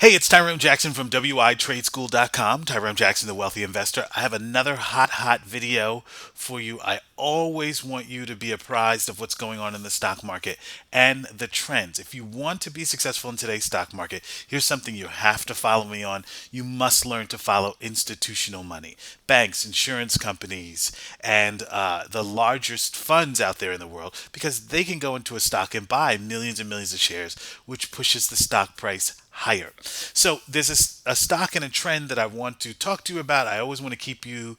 Hey, it's Tyrone Jackson from WITradeschool.com. Tyrone Jackson, the wealthy investor. I have another hot video for you. I always want you to be apprised of what's going on in the stock market and the trends. If you want to be successful in today's stock market, here's something you have to follow me on. You must learn to follow institutional money. Banks, insurance companies, and the largest funds out there in the world, because they can go into a stock and buy millions and millions of shares, which pushes the stock price higher. So there's a stock and a trend that I want to talk to you about. I always want to keep you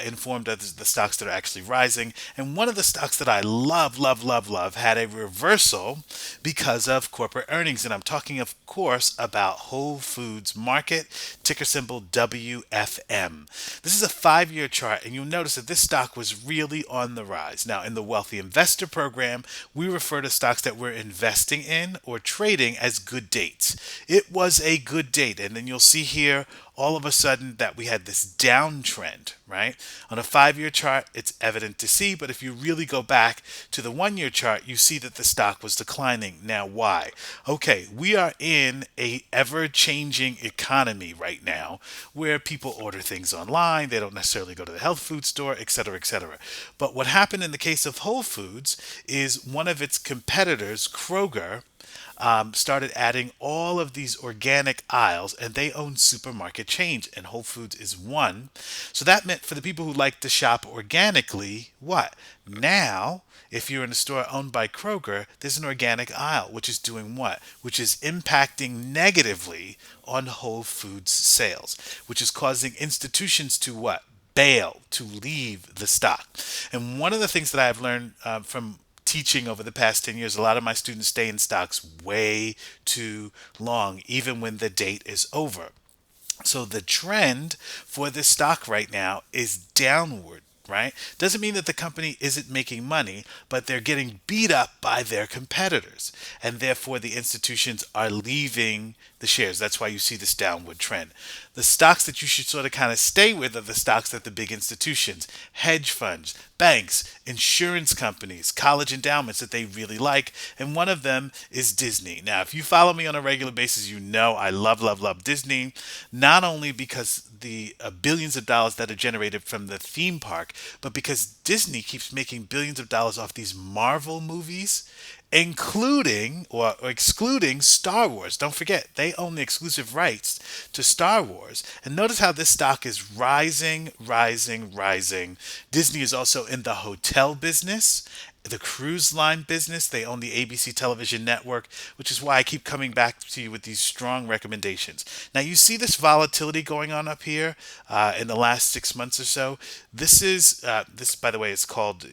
informed of the stocks that are actually rising. And one of the stocks that I love had a reversal because of corporate earnings. And I'm talking, of course, about Whole Foods Market, ticker symbol WFM. This is a 5-year chart, and you'll notice that this stock was really on the rise. Now, in the Wealthy Investor Program, we refer to stocks that we're investing in or trading as good dates. It was a good date. And then you'll see here all of a sudden that we had this downtrend, right? On a 5-year chart, it's evident to see, but if you really go back to the 1-year chart, you see that the stock was declining. Now, why? Okay, we are in a ever-changing economy right now where people order things online, they don't necessarily go to the health food store, etc., etc. But what happened in the case of Whole Foods is one of its competitors, Kroger, started adding all of these organic aisles, and they own supermarket chains, and Whole Foods is one. So that meant for the people who like to shop organically, what? Now, if you're in a store owned by Kroger, there's an organic aisle, which is doing what? Which is impacting negatively on Whole Foods sales, which is causing institutions to what? Bail, to leave the stock. And one of the things that I've learned from teaching over the past 10 years, a lot of my students stay in stocks way too long, even when the date is over. So the trend for this stock right now is downward, right? Doesn't mean that the company isn't making money, but they're getting beat up by their competitors. And therefore, the institutions are leaving the shares. That's why you see this downward trend. The stocks that you should sort of kind of stay with are the stocks that the big institutions, hedge funds, banks, insurance companies, college endowments that they really like. And one of them is Disney. Now, if you follow me on a regular basis, you know I love Disney, not only because the billions of dollars that are generated from the theme park, but because Disney keeps making billions of dollars off these Marvel movies, including or excluding Star Wars. Don't forget, they own the exclusive rights to Star Wars. And notice how this stock is rising. Disney is also in the hotel business, the cruise line business. They own the ABC television network, which is why I keep coming back to you with these strong recommendations. Now, you see this volatility going on up here in the last 6 months or so. This, by the way, this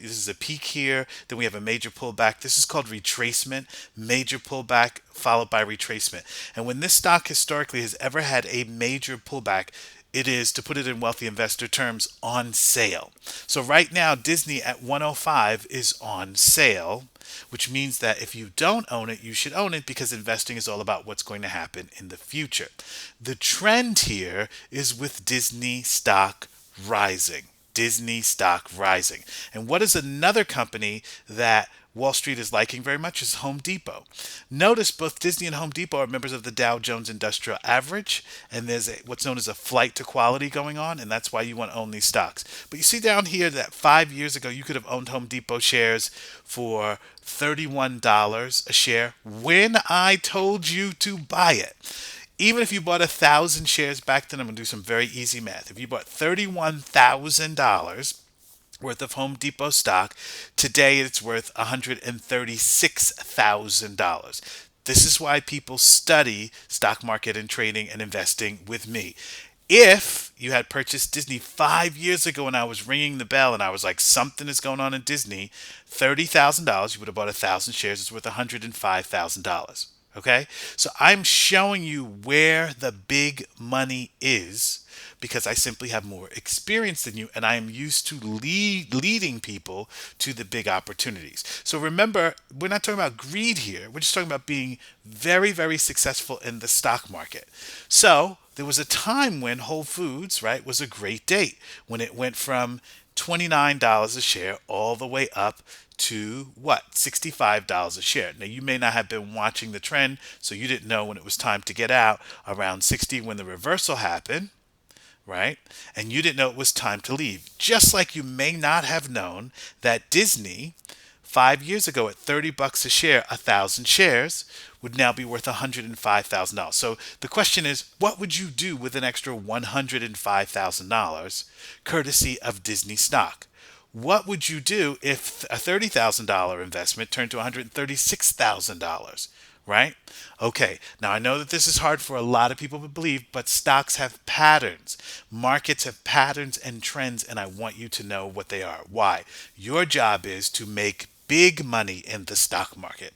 is a peak here. Then we have a major pullback. This is called retracement, major pullback followed by retracement. And when this stock historically has ever had a major pullback, it is, to put it in wealthy investor terms, on sale. So right now, Disney at 105 is on sale, which means that if you don't own it, you should own it, because investing is all about what's going to happen in the future. The trend here is with Disney stock rising. Disney stock rising. And what is another company that Wall Street is liking very much is Home Depot. Notice both Disney and Home Depot are members of the Dow Jones Industrial Average, and there's what's known as a flight to quality going on, and that's why you want to own these stocks. But you see down here that 5 years ago, you could have owned Home Depot shares for $31 a share when I told you to buy it. Even if you bought 1,000 shares back then, I'm going to do some very easy math. If you bought $31,000 worth of Home Depot stock, today it's worth $136,000. This is why people study stock market and trading and investing with me. If you had purchased Disney 5 years ago and I was ringing the bell and I was like, something is going on in Disney, $30,000, you would have bought 1,000 shares. It's worth $105,000. Okay? So I'm showing you where the big money is, because I simply have more experience than you, and I am used to leading people to the big opportunities. So remember, we're not talking about greed here. We're just talking about being very successful in the stock market. So there was a time when Whole Foods, right, was a great date, when it went from $29 a share all the way up to what? $65 a share. Now, you may not have been watching the trend, so you didn't know when it was time to get out around 60 when the reversal happened, right? And you didn't know it was time to leave. Just like you may not have known that Disney 5 years ago at $30 a share, 1,000 shares would now be worth $105,000. So the question is, what would you do with an extra $105,000 courtesy of Disney stock? What would you do if a $30,000 investment turned to $136,000? Right? Okay, now I know that this is hard for a lot of people to believe, but stocks have patterns. Markets have patterns and trends, and I want you to know what they are. Why? Your job is to make big money in the stock market,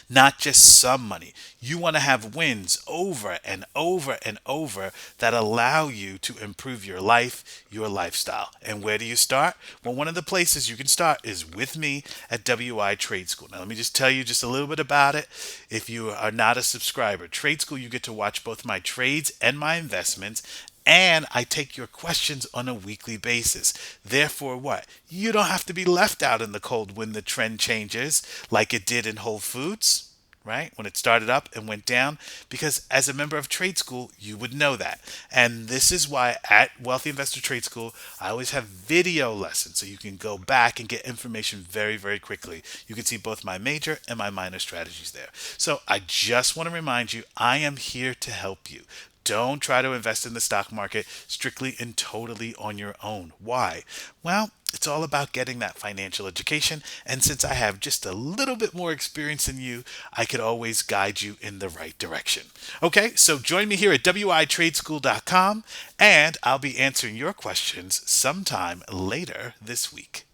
not just some money. You want to have wins over and over and over that allow you to improve your life, your lifestyle. And where do you start? Well, one of the places you can start is with me at WI Trade School. Now, let me just tell you just a little bit about it. If you are not a subscriber, Trade School, you get to watch both my trades and my investments, and I take your questions on a weekly basis. Therefore, what? You don't have to be left out in the cold when the trend changes, like it did in Whole Foods, right? When it started up and went down, because as a member of Trade School, you would know that. And this is why at Wealthy Investor Trade School, I always have video lessons so you can go back and get information very, very quickly. You can see both my major and my minor strategies there. So I just want to remind you, I am here to help you. Don't try to invest in the stock market strictly and totally on your own. Why? Well, it's all about getting that financial education. And since I have just a little bit more experience than you, I could always guide you in the right direction. Okay, so join me here at witradeschool.com, and I'll be answering your questions sometime later this week.